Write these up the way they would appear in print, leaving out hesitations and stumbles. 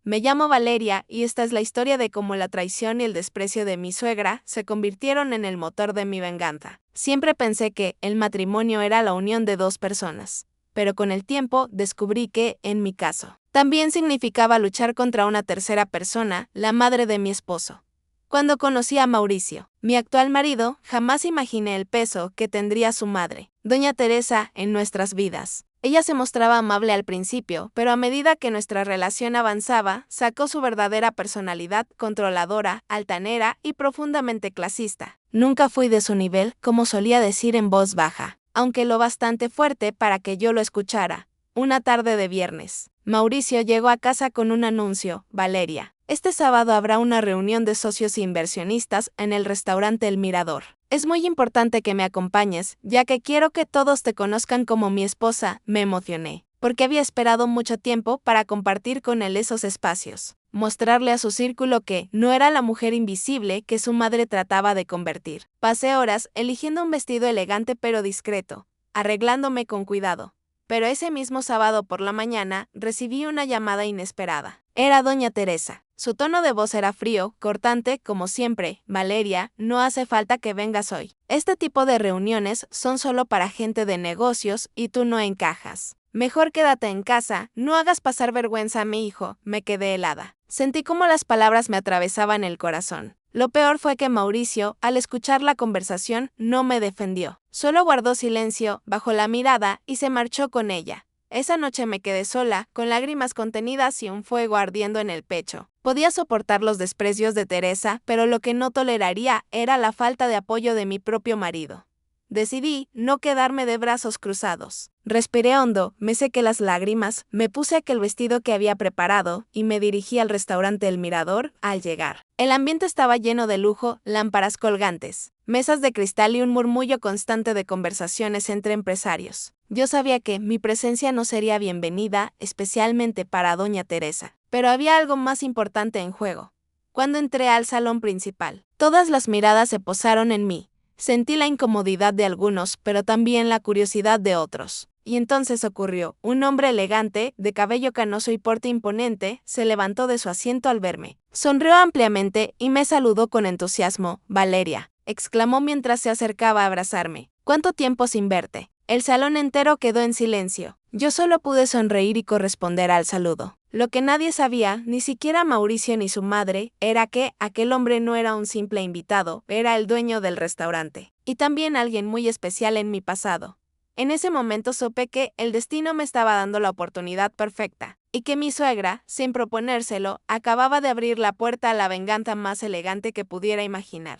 Me llamo Valeria y esta es la historia de cómo la traición y el desprecio de mi suegra se convirtieron en el motor de mi venganza. Siempre pensé que el matrimonio era la unión de dos personas, pero con el tiempo descubrí que, en mi caso, también significaba luchar contra una tercera persona, la madre de mi esposo. Cuando conocí a Mauricio, mi actual marido, jamás imaginé el peso que tendría su madre, doña Teresa, en nuestras vidas. Ella se mostraba amable al principio, pero a medida que nuestra relación avanzaba, sacó su verdadera personalidad controladora, altanera y profundamente clasista. Nunca fui de su nivel, como solía decir en voz baja, aunque lo bastante fuerte para que yo lo escuchara. Una tarde de viernes, Mauricio llegó a casa con un anuncio: Valeria, este sábado habrá una reunión de socios e inversionistas en el restaurante El Mirador. Es muy importante que me acompañes, ya que quiero que todos te conozcan como mi esposa. Me emocioné, porque había esperado mucho tiempo para compartir con él esos espacios, mostrarle a su círculo que no era la mujer invisible que su madre trataba de convertir. Pasé horas eligiendo un vestido elegante pero discreto, arreglándome con cuidado. Pero ese mismo sábado por la mañana recibí una llamada inesperada. Era doña Teresa. Su tono de voz era frío, cortante, como siempre. Valeria, no hace falta que vengas hoy. Este tipo de reuniones son solo para gente de negocios y tú no encajas. Mejor quédate en casa, no hagas pasar vergüenza a mi hijo. Me quedé helada. Sentí como las palabras me atravesaban el corazón. Lo peor fue que Mauricio, al escuchar la conversación, no me defendió. Solo guardó silencio, bajó la mirada y se marchó con ella. Esa noche me quedé sola, con lágrimas contenidas y un fuego ardiendo en el pecho. Podía soportar los desprecios de Teresa, pero lo que no toleraría era la falta de apoyo de mi propio marido. Decidí no quedarme de brazos cruzados. Respiré hondo, me sequé las lágrimas, me puse aquel vestido que había preparado y me dirigí al restaurante El Mirador. Al llegar, el ambiente estaba lleno de lujo, lámparas colgantes, mesas de cristal y un murmullo constante de conversaciones entre empresarios. Yo sabía que mi presencia no sería bienvenida, especialmente para doña Teresa, pero había algo más importante en juego. Cuando entré al salón principal, todas las miradas se posaron en mí. Sentí la incomodidad de algunos, pero también la curiosidad de otros. Y entonces ocurrió. Un hombre elegante, de cabello canoso y porte imponente, se levantó de su asiento al verme. Sonrió ampliamente y me saludó con entusiasmo. Valeria, exclamó mientras se acercaba a abrazarme. ¿Cuánto tiempo sin verte? El salón entero quedó en silencio. Yo solo pude sonreír y corresponder al saludo. Lo que nadie sabía, ni siquiera Mauricio ni su madre, era que aquel hombre no era un simple invitado, era el dueño del restaurante. Y también alguien muy especial en mi pasado. En ese momento supe que el destino me estaba dando la oportunidad perfecta, y que mi suegra, sin proponérselo, acababa de abrir la puerta a la venganza más elegante que pudiera imaginar.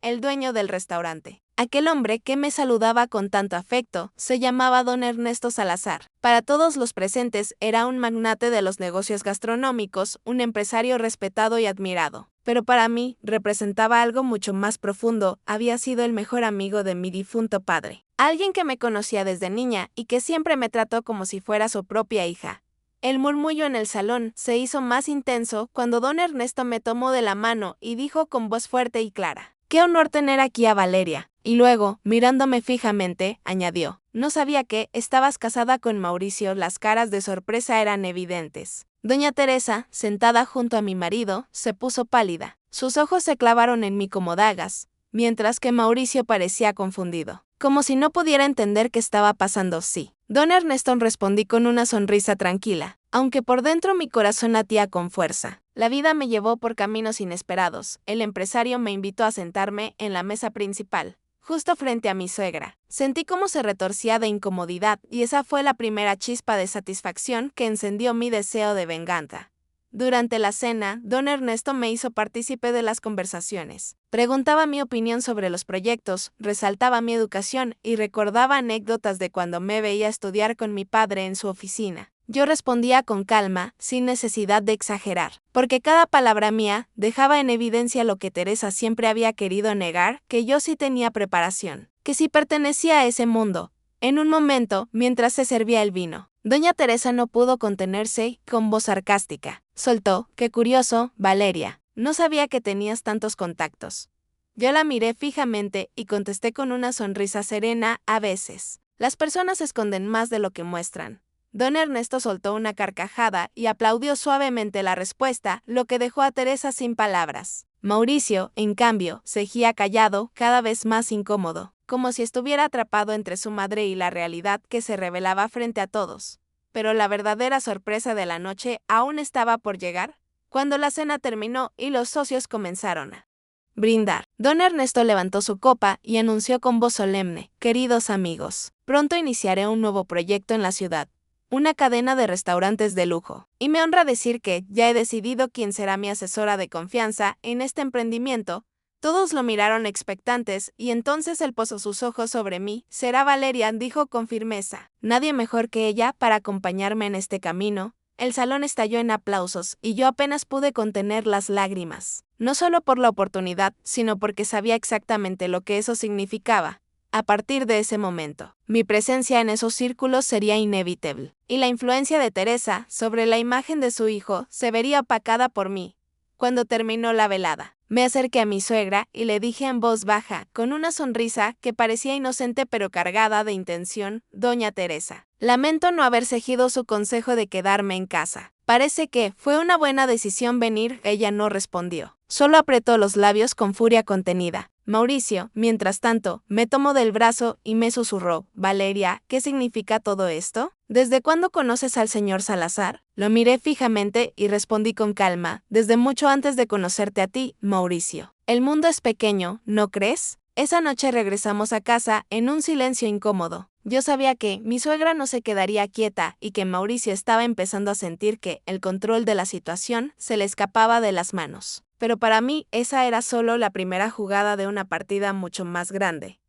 El dueño del restaurante. Aquel hombre que me saludaba con tanto afecto se llamaba don Ernesto Salazar. Para todos los presentes era un magnate de los negocios gastronómicos, un empresario respetado y admirado. Pero para mí representaba algo mucho más profundo. Había sido el mejor amigo de mi difunto padre. Alguien que me conocía desde niña y que siempre me trató como si fuera su propia hija. El murmullo en el salón se hizo más intenso cuando don Ernesto me tomó de la mano y dijo con voz fuerte y clara: «Qué honor tener aquí a Valeria». Y luego, mirándome fijamente, añadió: «No sabía que estabas casada con Mauricio». Las caras de sorpresa eran evidentes. Doña Teresa, sentada junto a mi marido, se puso pálida. Sus ojos se clavaron en mí como dagas, mientras que Mauricio parecía confundido, como si no pudiera entender qué estaba pasando. Sí. Don Ernesto, respondí con una sonrisa tranquila, aunque por dentro mi corazón latía con fuerza. La vida me llevó por caminos inesperados. El empresario me invitó a sentarme en la mesa principal, justo frente a mi suegra. Sentí cómo se retorcía de incomodidad, y esa fue la primera chispa de satisfacción que encendió mi deseo de venganza. Durante la cena, don Ernesto me hizo partícipe de las conversaciones. Preguntaba mi opinión sobre los proyectos, resaltaba mi educación y recordaba anécdotas de cuando me veía estudiar con mi padre en su oficina. Yo respondía con calma, sin necesidad de exagerar, porque cada palabra mía dejaba en evidencia lo que Teresa siempre había querido negar, que yo sí tenía preparación, que sí pertenecía a ese mundo. En un momento, mientras se servía el vino, doña Teresa no pudo contenerse y, con voz sarcástica, soltó: «Qué curioso, Valeria, no sabía que tenías tantos contactos». Yo la miré fijamente y contesté con una sonrisa serena: «A veces, las personas esconden más de lo que muestran». Don Ernesto soltó una carcajada y aplaudió suavemente la respuesta, lo que dejó a Teresa sin palabras. Mauricio, en cambio, seguía callado, cada vez más incómodo, como si estuviera atrapado entre su madre y la realidad que se revelaba frente a todos. Pero la verdadera sorpresa de la noche aún estaba por llegar, cuando la cena terminó y los socios comenzaron a brindar. Don Ernesto levantó su copa y anunció con voz solemne: «Queridos amigos, pronto iniciaré un nuevo proyecto en la ciudad, una cadena de restaurantes de lujo. Y me honra decir que ya he decidido quién será mi asesora de confianza en este emprendimiento». Todos lo miraron expectantes y entonces él posó sus ojos sobre mí. «Será Valeria», dijo con firmeza. «Nadie mejor que ella para acompañarme en este camino». El salón estalló en aplausos y yo apenas pude contener las lágrimas. No solo por la oportunidad, sino porque sabía exactamente lo que eso significaba. A partir de ese momento, mi presencia en esos círculos sería inevitable, y la influencia de Teresa sobre la imagen de su hijo se vería opacada por mí. Cuando terminó la velada, me acerqué a mi suegra y le dije en voz baja, con una sonrisa que parecía inocente pero cargada de intención: «Doña Teresa, lamento no haber seguido su consejo de quedarme en casa. Parece que fue una buena decisión venir». Ella no respondió, solo apretó los labios con furia contenida. Mauricio, mientras tanto, me tomó del brazo y me susurró: «Valeria, ¿qué significa todo esto? ¿Desde cuándo conoces al señor Salazar?». Lo miré fijamente y respondí con calma: «Desde mucho antes de conocerte a ti, Mauricio. El mundo es pequeño, ¿no crees?». Esa noche regresamos a casa en un silencio incómodo. Yo sabía que mi suegra no se quedaría quieta y que Mauricio estaba empezando a sentir que el control de la situación se le escapaba de las manos. Pero para mí esa era solo la primera jugada de una partida mucho más grande.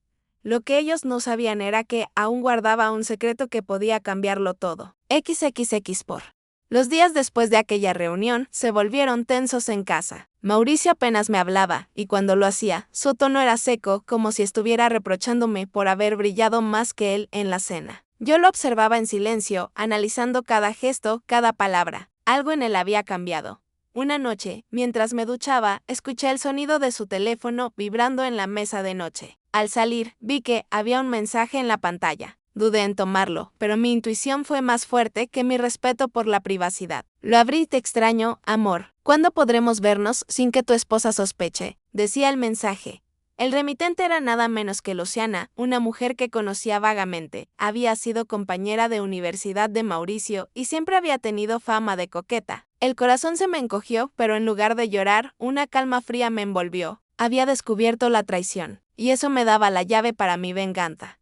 Lo que ellos no sabían era que aún guardaba un secreto que podía cambiarlo todo. XXX por. Los días después de aquella reunión se volvieron tensos en casa. Mauricio apenas me hablaba, y cuando lo hacía, su tono era seco, como si estuviera reprochándome por haber brillado más que él en la cena. Yo lo observaba en silencio, analizando cada gesto, cada palabra. Algo en él había cambiado. Una noche, mientras me duchaba, escuché el sonido de su teléfono vibrando en la mesa de noche. Al salir, vi que había un mensaje en la pantalla. Dudé en tomarlo, pero mi intuición fue más fuerte que mi respeto por la privacidad. Lo abrí: «Te extraño, amor. ¿Cuándo podremos vernos sin que tu esposa sospeche?», decía el mensaje. El remitente era nada menos que Luciana, una mujer que conocía vagamente. Había sido compañera de universidad de Mauricio y siempre había tenido fama de coqueta. El corazón se me encogió, pero en lugar de llorar, una calma fría me envolvió. Había descubierto la traición, y eso me daba la llave para mi venganza.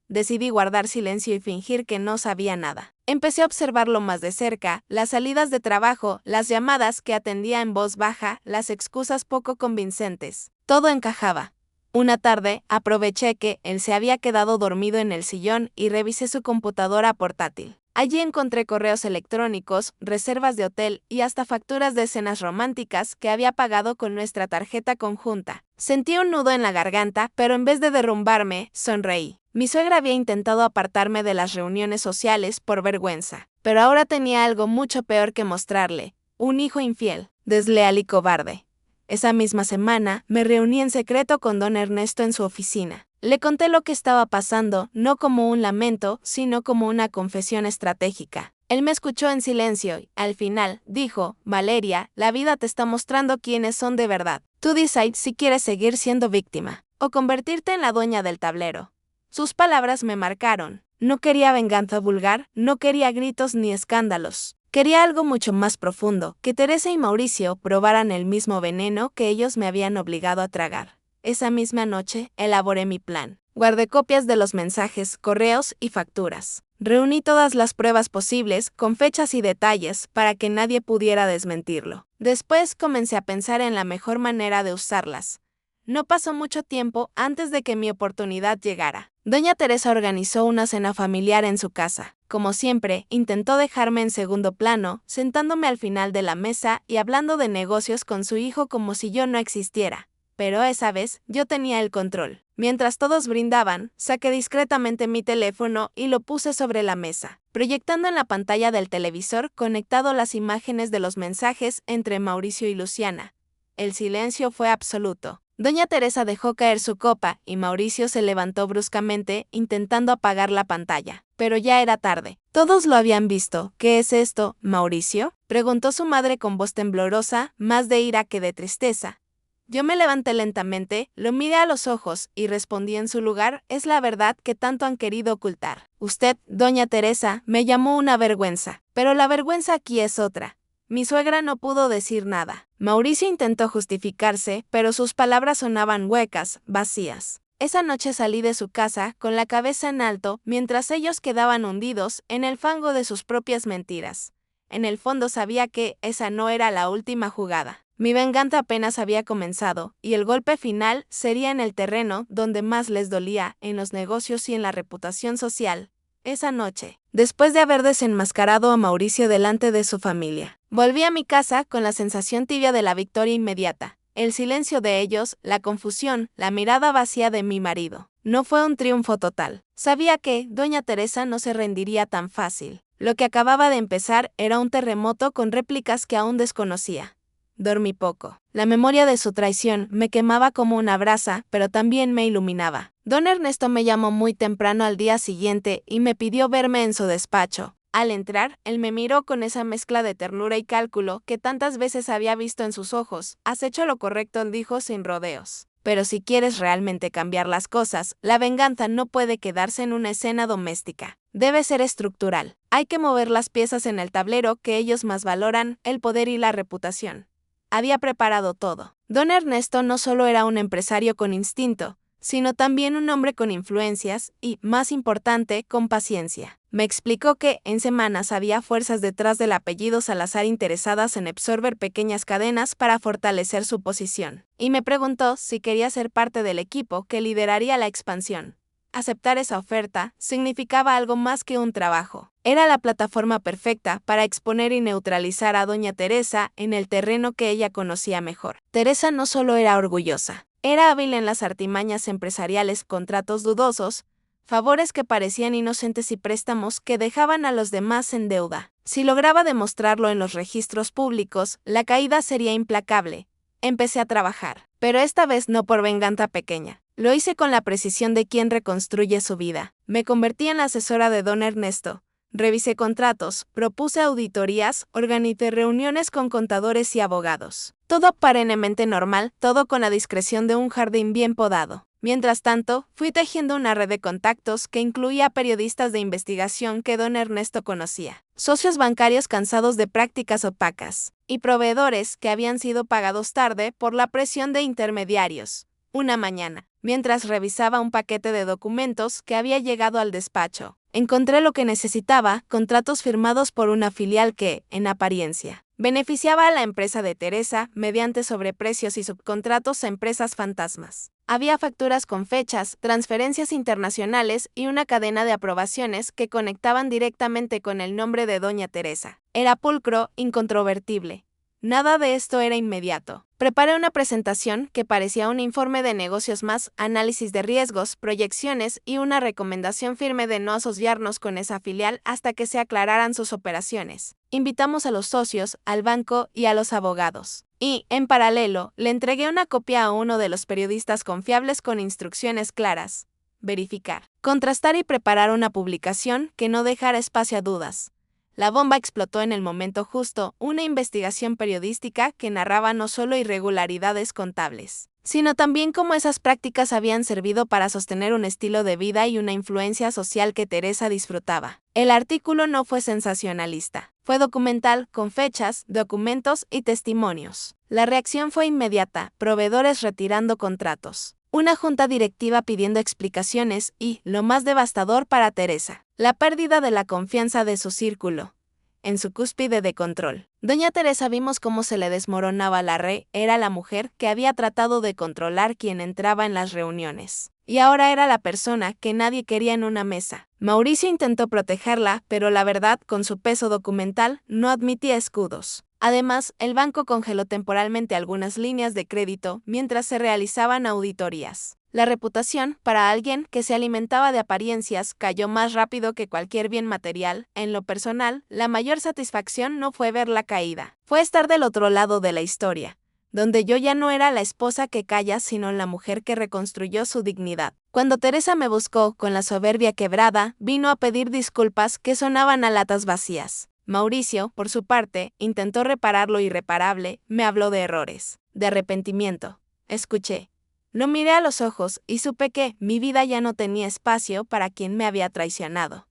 Decidí guardar silencio y fingir que no sabía nada. Empecé a observarlo más de cerca: las salidas de trabajo, las llamadas que atendía en voz baja, las excusas poco convincentes. Todo encajaba. Una tarde, aproveché que él se había quedado dormido en el sillón y revisé su computadora portátil. Allí encontré correos electrónicos, reservas de hotel y hasta facturas de cenas románticas que había pagado con nuestra tarjeta conjunta. Sentí un nudo en la garganta, pero en vez de derrumbarme, sonreí. Mi suegra había intentado apartarme de las reuniones sociales por vergüenza, pero ahora tenía algo mucho peor que mostrarle: un hijo infiel, desleal y cobarde. Esa misma semana, me reuní en secreto con don Ernesto en su oficina. Le conté lo que estaba pasando, no como un lamento, sino como una confesión estratégica. Él me escuchó en silencio y, al final, dijo: «Valeria, la vida te está mostrando quiénes son de verdad. Tú decides si quieres seguir siendo víctima o convertirte en la dueña del tablero». Sus palabras me marcaron. No quería venganza vulgar, no quería gritos ni escándalos. Quería algo mucho más profundo: que Teresa y Mauricio probaran el mismo veneno que ellos me habían obligado a tragar. Esa misma noche, elaboré mi plan. Guardé copias de los mensajes, correos y facturas. Reuní todas las pruebas posibles, con fechas y detalles, para que nadie pudiera desmentirlo. Después comencé a pensar en la mejor manera de usarlas. No pasó mucho tiempo antes de que mi oportunidad llegara. Doña Teresa organizó una cena familiar en su casa. Como siempre, intentó dejarme en segundo plano, sentándome al final de la mesa y hablando de negocios con su hijo como si yo no existiera. Pero esa vez, yo tenía el control. Mientras todos brindaban, saqué discretamente mi teléfono y lo puse sobre la mesa, proyectando en la pantalla del televisor conectado las imágenes de los mensajes entre Mauricio y Luciana. El silencio fue absoluto. Doña Teresa dejó caer su copa y Mauricio se levantó bruscamente, intentando apagar la pantalla. Pero ya era tarde. Todos lo habían visto. ¿Qué es esto, Mauricio?, preguntó su madre con voz temblorosa, más de ira que de tristeza. Yo me levanté lentamente, lo miré a los ojos y respondí en su lugar: es la verdad que tanto han querido ocultar. Usted, doña Teresa, me llamó una vergüenza. Pero la vergüenza aquí es otra. Mi suegra no pudo decir nada. Mauricio intentó justificarse, pero sus palabras sonaban huecas, vacías. Esa noche salí de su casa con la cabeza en alto, mientras ellos quedaban hundidos en el fango de sus propias mentiras. En el fondo sabía que esa no era la última jugada. Mi venganza apenas había comenzado, y el golpe final sería en el terreno donde más les dolía, en los negocios y en la reputación social. Esa noche, después de haber desenmascarado a Mauricio delante de su familia, volví a mi casa con la sensación tibia de la victoria inmediata. El silencio de ellos, la confusión, la mirada vacía de mi marido. No fue un triunfo total. Sabía que doña Teresa no se rendiría tan fácil. Lo que acababa de empezar era un terremoto con réplicas que aún desconocía. Dormí poco. La memoria de su traición me quemaba como una brasa, pero también me iluminaba. Don Ernesto me llamó muy temprano al día siguiente y me pidió verme en su despacho. Al entrar, él me miró con esa mezcla de ternura y cálculo que tantas veces había visto en sus ojos. Has hecho lo correcto, dijo sin rodeos. Pero si quieres realmente cambiar las cosas, la venganza no puede quedarse en una escena doméstica. Debe ser estructural. Hay que mover las piezas en el tablero que ellos más valoran, el poder y la reputación. Había preparado todo. Don Ernesto no solo era un empresario con instinto, sino también un hombre con influencias y, más importante, con paciencia. Me explicó que, en semanas, había fuerzas detrás del apellido Salazar interesadas en absorber pequeñas cadenas para fortalecer su posición. Y me preguntó si quería ser parte del equipo que lideraría la expansión. Aceptar esa oferta significaba algo más que un trabajo. Era la plataforma perfecta para exponer y neutralizar a doña Teresa en el terreno que ella conocía mejor. Teresa no solo era orgullosa, era hábil en las artimañas empresariales, contratos dudosos, favores que parecían inocentes y préstamos que dejaban a los demás en deuda. Si lograba demostrarlo en los registros públicos, la caída sería implacable. Empecé a trabajar, pero esta vez no por venganza pequeña. Lo hice con la precisión de quien reconstruye su vida. Me convertí en la asesora de don Ernesto. Revisé contratos, propuse auditorías, organicé reuniones con contadores y abogados. Todo perennemente normal, todo con la discreción de un jardín bien podado. Mientras tanto, fui tejiendo una red de contactos que incluía periodistas de investigación que don Ernesto conocía, socios bancarios cansados de prácticas opacas, y proveedores que habían sido pagados tarde por la presión de intermediarios. Una mañana, mientras revisaba un paquete de documentos que había llegado al despacho, encontré lo que necesitaba: contratos firmados por una filial que, en apariencia, beneficiaba a la empresa de Teresa mediante sobreprecios y subcontratos a empresas fantasmas. Había facturas con fechas, transferencias internacionales y una cadena de aprobaciones que conectaban directamente con el nombre de doña Teresa. Era pulcro, incontrovertible. Nada de esto era inmediato. Preparé una presentación que parecía un informe de negocios más, análisis de riesgos, proyecciones y una recomendación firme de no asociarnos con esa filial hasta que se aclararan sus operaciones. Invitamos a los socios, al banco y a los abogados. Y, en paralelo, le entregué una copia a uno de los periodistas confiables con instrucciones claras. Verificar, contrastar y preparar una publicación que no dejara espacio a dudas. La bomba explotó en el momento justo, una investigación periodística que narraba no solo irregularidades contables, sino también cómo esas prácticas habían servido para sostener un estilo de vida y una influencia social que Teresa disfrutaba. El artículo no fue sensacionalista, fue documental, con fechas, documentos y testimonios. La reacción fue inmediata: proveedores retirando contratos, una junta directiva pidiendo explicaciones y, lo más devastador para Teresa, la pérdida de la confianza de su círculo. En su cúspide de control, doña Teresa vimos cómo se le desmoronaba la red. Era la mujer que había tratado de controlar quien entraba en las reuniones. Y ahora era la persona que nadie quería en una mesa. Mauricio intentó protegerla, pero la verdad, con su peso documental, no admitía escudos. Además, el banco congeló temporalmente algunas líneas de crédito mientras se realizaban auditorías. La reputación, para alguien que se alimentaba de apariencias, cayó más rápido que cualquier bien material. En lo personal, la mayor satisfacción no fue ver la caída, fue estar del otro lado de la historia. donde yo ya no era la esposa que calla, sino la mujer que reconstruyó su dignidad. Cuando Teresa me buscó, con la soberbia quebrada, vino a pedir disculpas que sonaban a latas vacías. Mauricio, por su parte, intentó reparar lo irreparable, me habló de errores, de arrepentimiento. Escuché. Lo miré a los ojos y supe que mi vida ya no tenía espacio para quien me había traicionado.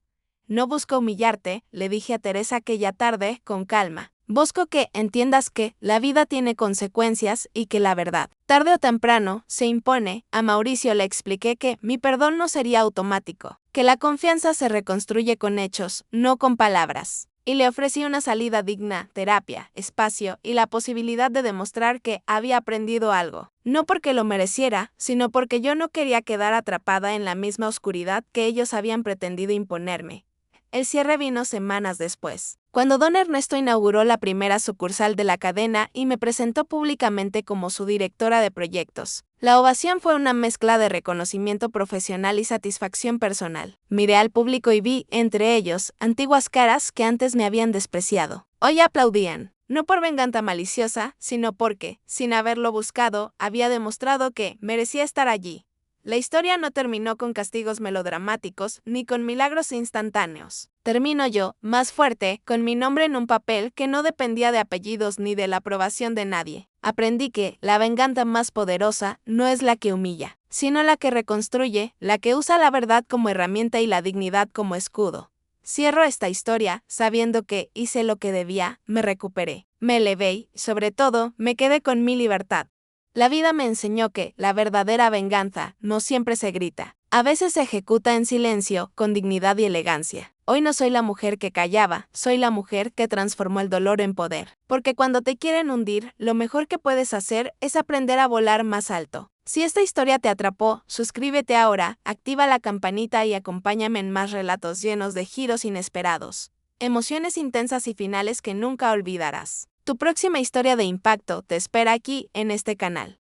No busco humillarte, le dije a Teresa aquella tarde, con calma. Busco que entiendas que la vida tiene consecuencias y que la verdad, tarde o temprano, se impone. A Mauricio le expliqué que mi perdón no sería automático, que la confianza se reconstruye con hechos, no con palabras. Y le ofrecí una salida digna, terapia, espacio y la posibilidad de demostrar que había aprendido algo. No porque lo mereciera, sino porque yo no quería quedar atrapada en la misma oscuridad que ellos habían pretendido imponerme. El cierre vino semanas después, cuando don Ernesto inauguró la primera sucursal de la cadena y me presentó públicamente como su directora de proyectos. La ovación fue una mezcla de reconocimiento profesional y satisfacción personal. Miré al público y vi, entre ellos, antiguas caras que antes me habían despreciado. Hoy aplaudían, no por venganza maliciosa, sino porque, sin haberlo buscado, había demostrado que merecía estar allí. La historia no terminó con castigos melodramáticos ni con milagros instantáneos. Termino yo, más fuerte, con mi nombre en un papel que no dependía de apellidos ni de la aprobación de nadie. Aprendí que la venganza más poderosa no es la que humilla, sino la que reconstruye, la que usa la verdad como herramienta y la dignidad como escudo. Cierro esta historia sabiendo que hice lo que debía, me recuperé, me elevé y, sobre todo, me quedé con mi libertad. La vida me enseñó que la verdadera venganza no siempre se grita. A veces se ejecuta en silencio, con dignidad y elegancia. Hoy no soy la mujer que callaba, soy la mujer que transformó el dolor en poder. Porque cuando te quieren hundir, lo mejor que puedes hacer es aprender a volar más alto. Si esta historia te atrapó, suscríbete ahora, activa la campanita y acompáñame en más relatos llenos de giros inesperados, emociones intensas y finales que nunca olvidarás. Tu próxima historia de impacto te espera aquí, en este canal.